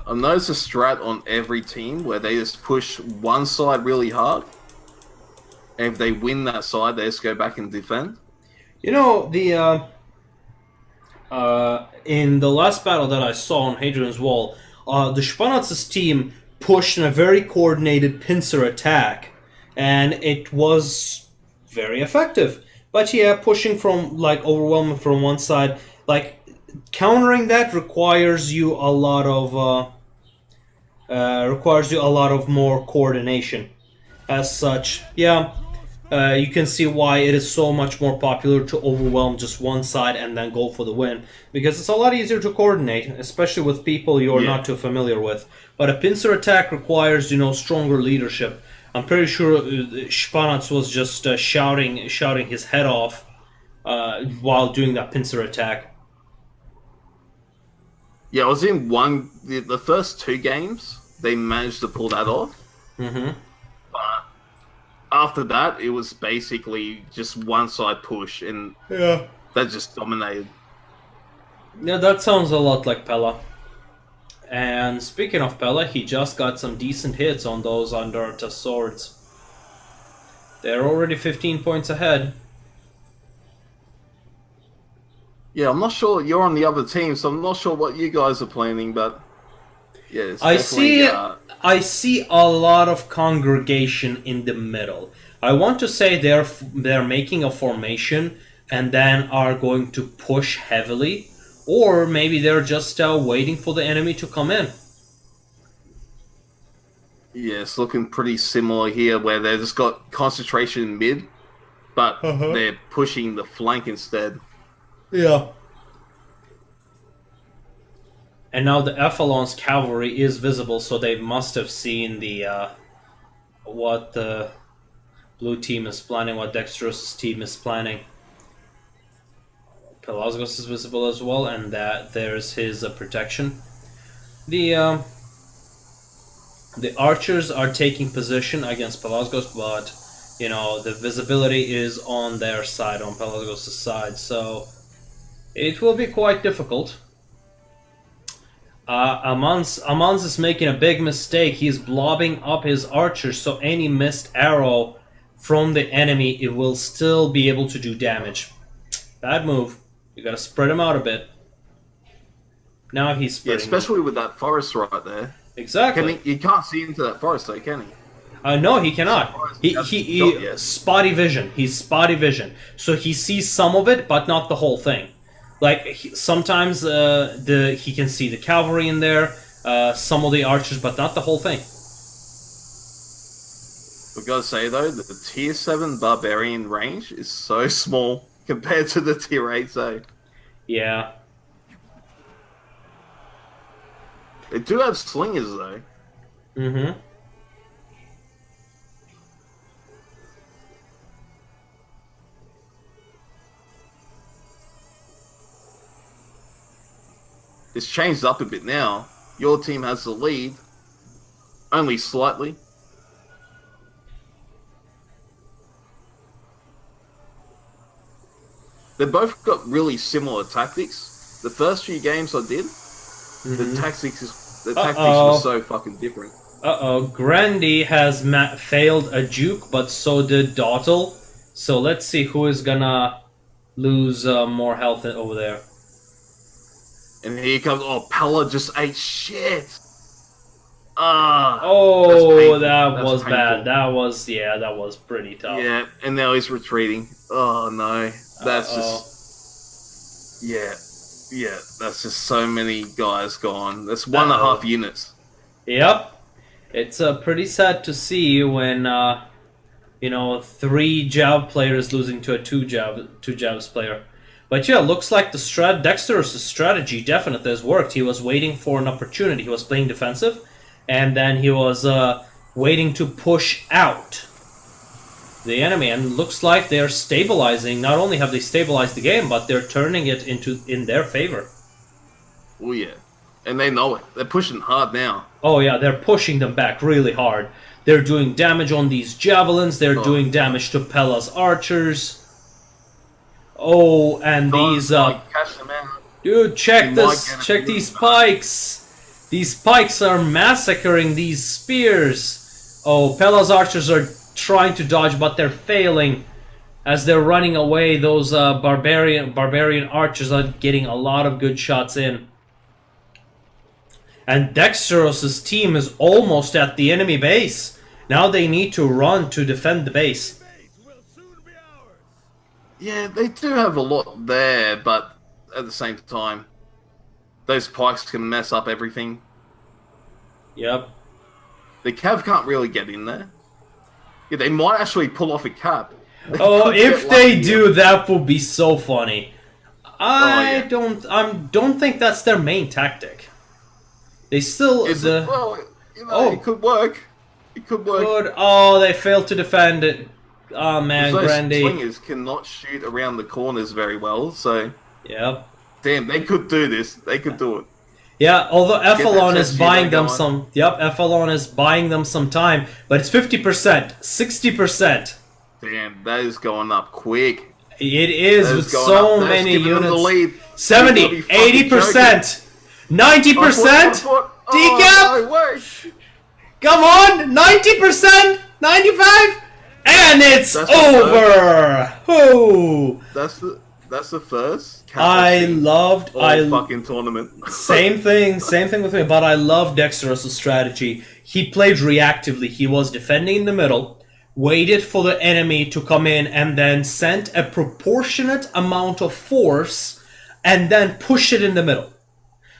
I've noticed a strat on every team where they just push one side really hard, and if they win that side, they just go back and defend. You know, in the last battle that I saw on Hadrian's Wall, the Spanatz's team pushed in a very coordinated pincer attack, and it was very effective. But yeah, pushing from, like, overwhelming from one side, like, countering that requires you a lot of more coordination. As such, yeah, you can see why it is so much more popular to overwhelm just one side and then go for the win, because it's a lot easier to coordinate, especially with people you're not too familiar with. But a pincer attack requires, stronger leadership. I'm pretty sure Spanatz was just shouting his head off while doing that pincer attack. Yeah, I was in the first 2 games, they managed to pull that off. Mm-hmm. But after that, it was basically just one side push, and that just dominated. Yeah, that sounds a lot like Pella. And speaking of Pella, he just got some decent hits on those Andarta swords. They're already 15 points ahead. Yeah, I'm not sure. You're on the other team, so I'm not sure what you guys are planning, but yeah, it's I see a lot of congregation in the middle. I want to say they're making a formation and then are going to push heavily, or maybe they're just waiting for the enemy to come in. Yeah, it's looking pretty similar here, where they just got concentration in mid, but they're pushing the flank instead. Yeah. And now the Ephelon's cavalry is visible, so they must have seen what the blue team is planning, what Dexterous' team is planning. Pelasgos is visible as well, and there's his protection. The archers are taking position against Pelasgos, but the visibility is on their side, on Pelasgos' side, so it will be quite difficult. Amans is making a big mistake. He's blobbing up his archers, so any missed arrow from the enemy, it will still be able to do damage. Bad move. You gotta spread him out a bit. Now he's spreading. Yeah, especially with that forest right there. Exactly. You can't see into that forest, though, can he? No, he cannot. He spotty vision. He's spotty vision. So he sees some of it, but not the whole thing. Like, sometimes he can see the cavalry in there, some of the archers, but not the whole thing. We've got to say, though, that the Tier 7 Barbarian range is so small compared to the Tier 8 zone. Yeah. They do have slingers, though. Mm-hmm. It's changed up a bit now. Your team has the lead, only slightly. They both got really similar tactics. The first few games I did, the tactics were so fucking different. Grandy has failed a juke, but so did Dottle. So let's see who is gonna lose more health over there. And here comes, Pella just ate shit. That was bad. That was pretty tough. Yeah, and now he's retreating. Oh no, that's just, that's just so many guys gone. That's 1.5 units. Yep, it's pretty sad to see when 3 Jav players losing to a 2 Javs player. But yeah, looks like Dexter's strategy definitely has worked. He was waiting for an opportunity. He was playing defensive, and then he was waiting to push out the enemy. And looks like they're stabilizing. Not only have they stabilized the game, but they're turning it in their favor. Oh yeah, and they know it. They're pushing hard now. Oh yeah, they're pushing them back really hard. They're doing damage on these javelins. They're doing damage to Pella's archers. Oh, and these catch them out. dude, check these pikes. These pikes are massacring these spears. Oh, Pela's archers are trying to dodge, but they're failing. As they're running away, those barbarian archers are getting a lot of good shots in. And Dexteros's team is almost at the enemy base. Now they need to run to defend the base. Yeah, they do have a lot there, but at the same time, those pikes can mess up everything. Yep. The cav can't really get in there. Yeah, they might actually pull off a cap. Oh, if they do, that would be so funny. I don't think that's their main tactic. They still well, you know, it could work. It could work. Good. Oh, they failed to defend it. Oh man, those Grandy. swingers cannot shoot around the corners very well, so Yep. damn, they could do this. They could do it. Yeah, although Ephelon is buying them going. some. Yep, Ephelon is buying them some time, but it's 50%, 60%. Damn, that is going up quick. It is with so many units. The lead. 70, 80%, 90%. Decap. No way. Come on, 90%, 95, and it's over. Oh, That's the first. I loved. Fucking tournament. Same thing with me. But I love Dexterous' strategy. He played reactively. He was defending in the middle, waited for the enemy to come in, and then sent a proportionate amount of force, and then pushed it in the middle.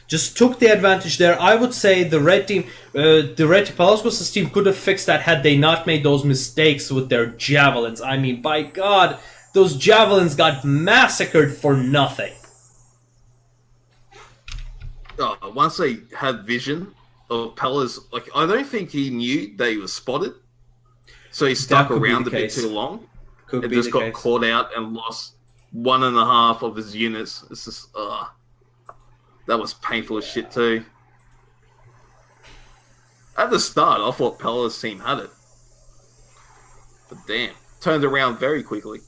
Just took the advantage there. I would say the red team, Pelasgos' team could have fixed that had they not made those mistakes with their javelins. I mean, by God, those javelins got massacred for nothing. Once they had vision of Pella's, like, I don't think he knew they were spotted, so he stuck around a bit too long. It just got caught out and lost 1.5 of his units. It's just, that was painful as shit too. At the start, I thought Pella's team had it. But damn, turned around very quickly.